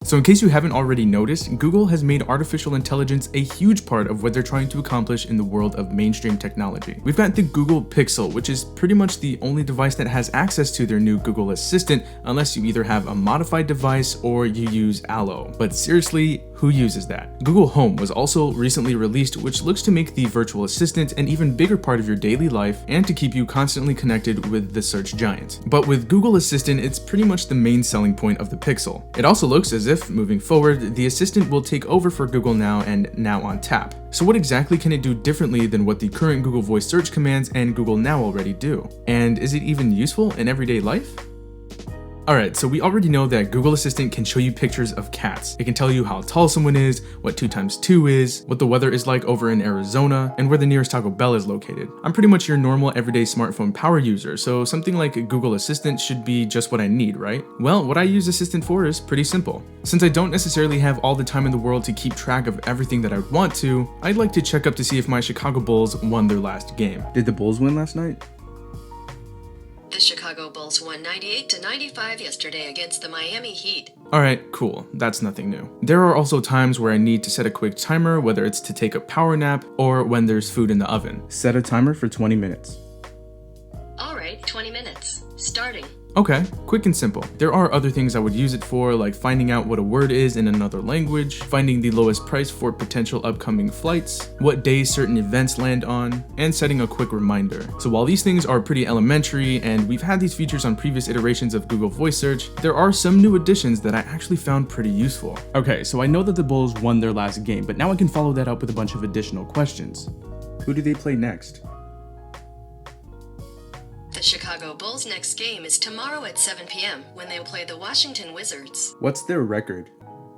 So in case you haven't already noticed, Google has made artificial intelligence a huge part of what they're trying to accomplish in the world of mainstream technology. We've got the Google Pixel, which is pretty much the only device that has access to their new Google Assistant, unless you either have a modified device or you use Allo. But seriously, who uses that? Google Home was also recently released, which looks to make the virtual assistant an even bigger part of your daily life and to keep you constantly connected with the search giant. But with Google Assistant, it's pretty much the main selling point of the Pixel. It also looks as if, moving forward, the Assistant will take over for Google Now and Now on Tap. So what exactly can it do differently than what the current Google Voice search commands and Google Now already do? And is it even useful in everyday life? Alright, so we already know that Google Assistant can show you pictures of cats. It can tell you how tall someone is, what 2 times 2 is, what the weather is like over in Arizona, and where the nearest Taco Bell is located. I'm pretty much your normal everyday smartphone power user, so something like Google Assistant should be just what I need, right? Well, what I use Assistant for is pretty simple. Since I don't necessarily have all the time in the world to keep track of everything that I want to, I'd like to check up to see if my Chicago Bulls won their last game. Did the Bulls win last night? The Chicago Bulls won 98-95 yesterday against the Miami Heat. Alright, cool. That's nothing new. There are also times where I need to set a quick timer, whether it's to take a power nap or when there's food in the oven. Set a timer for 20 minutes. Alright, 20 minutes. Starting. Okay, quick and simple. There are other things I would use it for, like finding out what a word is in another language, finding the lowest price for potential upcoming flights, what days certain events land on, and setting a quick reminder. So while these things are pretty elementary and we've had these features on previous iterations of Google Voice Search, there are some new additions that I actually found pretty useful. Okay, so I know that the Bulls won their last game, but now I can follow that up with a bunch of additional questions. Who do they play next? The Chicago Bulls' next game is tomorrow at 7 p.m. when they will play the Washington Wizards. What's their record?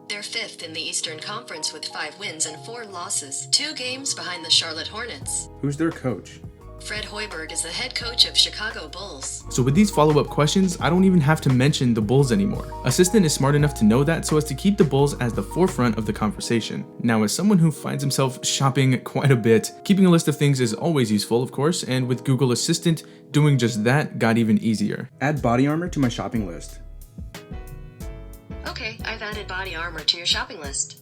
They're 5th in the Eastern Conference with 5 wins and 4 losses, 2 games behind the Charlotte Hornets. Who's their coach? Fred Hoiberg is the head coach of Chicago Bulls. So with these follow-up questions, I don't even have to mention the Bulls anymore. Assistant is smart enough to know that so as to keep the Bulls as the forefront of the conversation. Now, as someone who finds himself shopping quite a bit, keeping a list of things is always useful, of course, and with Google Assistant, doing just that got even easier. Add body armor to my shopping list. Okay, I've added body armor to your shopping list.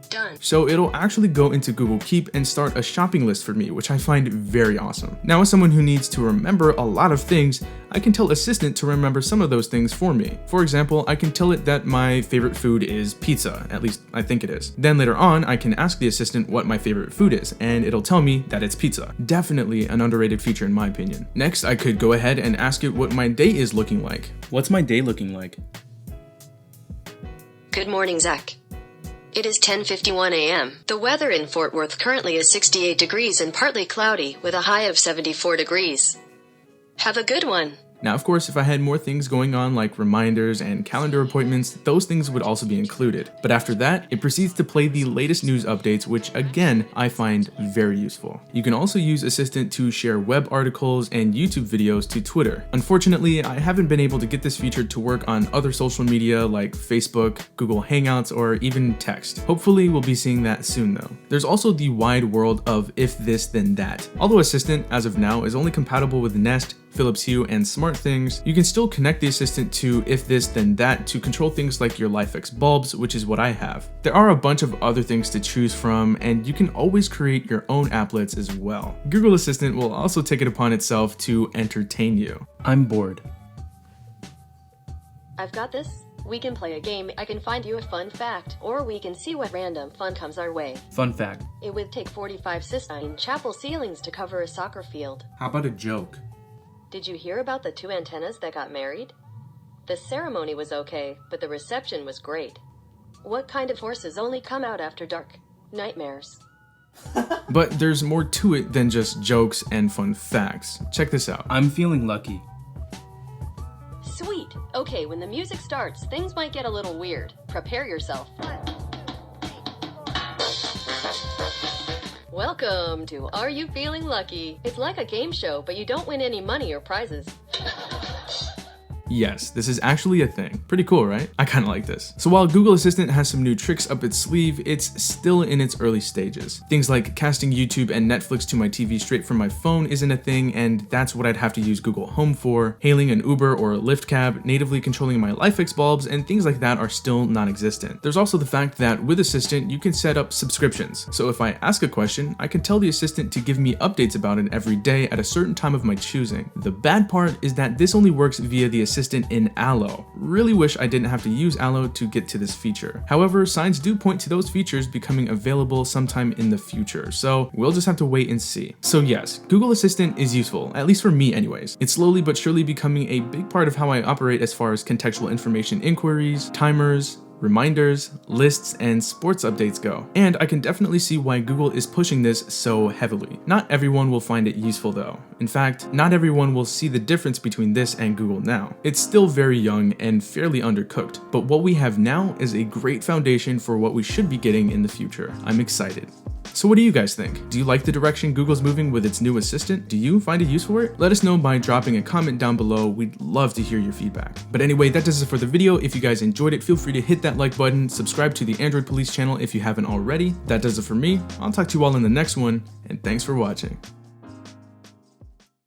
Done. So it'll actually go into Google Keep and start a shopping list for me, which I find very awesome. Now, as someone who needs to remember a lot of things, I can tell Assistant to remember some of those things for me. For example, I can tell it that my favorite food is pizza, at least I think it is. Then later on, I can ask the Assistant what my favorite food is, and it'll tell me that it's pizza. Definitely an underrated feature in my opinion. Next, I could go ahead and ask it what my day is looking like. What's my day looking like? Good morning, Zach. It is 10:51 a.m. The weather in Fort Worth currently is 68 degrees and partly cloudy with a high of 74 degrees. Have a good one. Now, of course, if I had more things going on like reminders and calendar appointments, those things would also be included. But after that, it proceeds to play the latest news updates, which again, I find very useful. You can also use Assistant to share web articles and YouTube videos to Twitter. Unfortunately, I haven't been able to get this feature to work on other social media like Facebook, Google Hangouts, or even text. Hopefully, we'll be seeing that soon though. There's also the wide world of if this then that. Although Assistant, as of now, is only compatible with Nest, Philips Hue, and SmartThings, you can still connect the Assistant to if this then that to control things like your LifeX bulbs, which is what I have. There are a bunch of other things to choose from, and you can always create your own applets as well. Google Assistant will also take it upon itself to entertain you. I'm bored. I've got this. We can play a game. I can find you a fun fact, or we can see what random fun comes our way. Fun fact. It would take 45 Sistine Chapel ceilings to cover a soccer field. How about a joke? Did you hear about the 2 antennas that got married? The ceremony was okay, but the reception was great. What kind of horses only come out after dark? Nightmares. But there's more to it than just jokes and fun facts. Check this out. I'm feeling lucky. Sweet. Okay, when the music starts, things might get a little weird. Prepare yourself. Welcome to Are You Feeling Lucky? It's like a game show, but you don't win any money or prizes. Yes, this is actually a thing. Pretty cool, right? I kinda like this. So while Google Assistant has some new tricks up its sleeve, it's still in its early stages. Things like casting YouTube and Netflix to my TV straight from my phone isn't a thing, and that's what I'd have to use Google Home for. Hailing an Uber or a Lyft cab, natively controlling my LifeX bulbs, and things like that are still non-existent. There's also the fact that with Assistant, you can set up subscriptions. So if I ask a question, I can tell the Assistant to give me updates about it every day at a certain time of my choosing. The bad part is that this only works via the Assistant in Allo. Really wish I didn't have to use Allo to get to this feature. However, signs do point to those features becoming available sometime in the future, so we'll just have to wait and see. So yes, Google Assistant is useful, at least for me anyways. It's slowly but surely becoming a big part of how I operate as far as contextual information inquiries, timers, reminders, lists, and sports updates go. And I can definitely see why Google is pushing this so heavily. Not everyone will find it useful though. In fact, not everyone will see the difference between this and Google Now. It's still very young and fairly undercooked, but what we have now is a great foundation for what we should be getting in the future. I'm excited. So what do you guys think? Do you like the direction Google's moving with its new assistant? Do you find it useful? Let us know by dropping a comment down below. We'd love to hear your feedback. But anyway, that does it for the video. If you guys enjoyed it, feel free to hit that like button, subscribe to the Android Police channel if you haven't already. That does it for me. I'll talk to you all in the next one, and thanks for watching.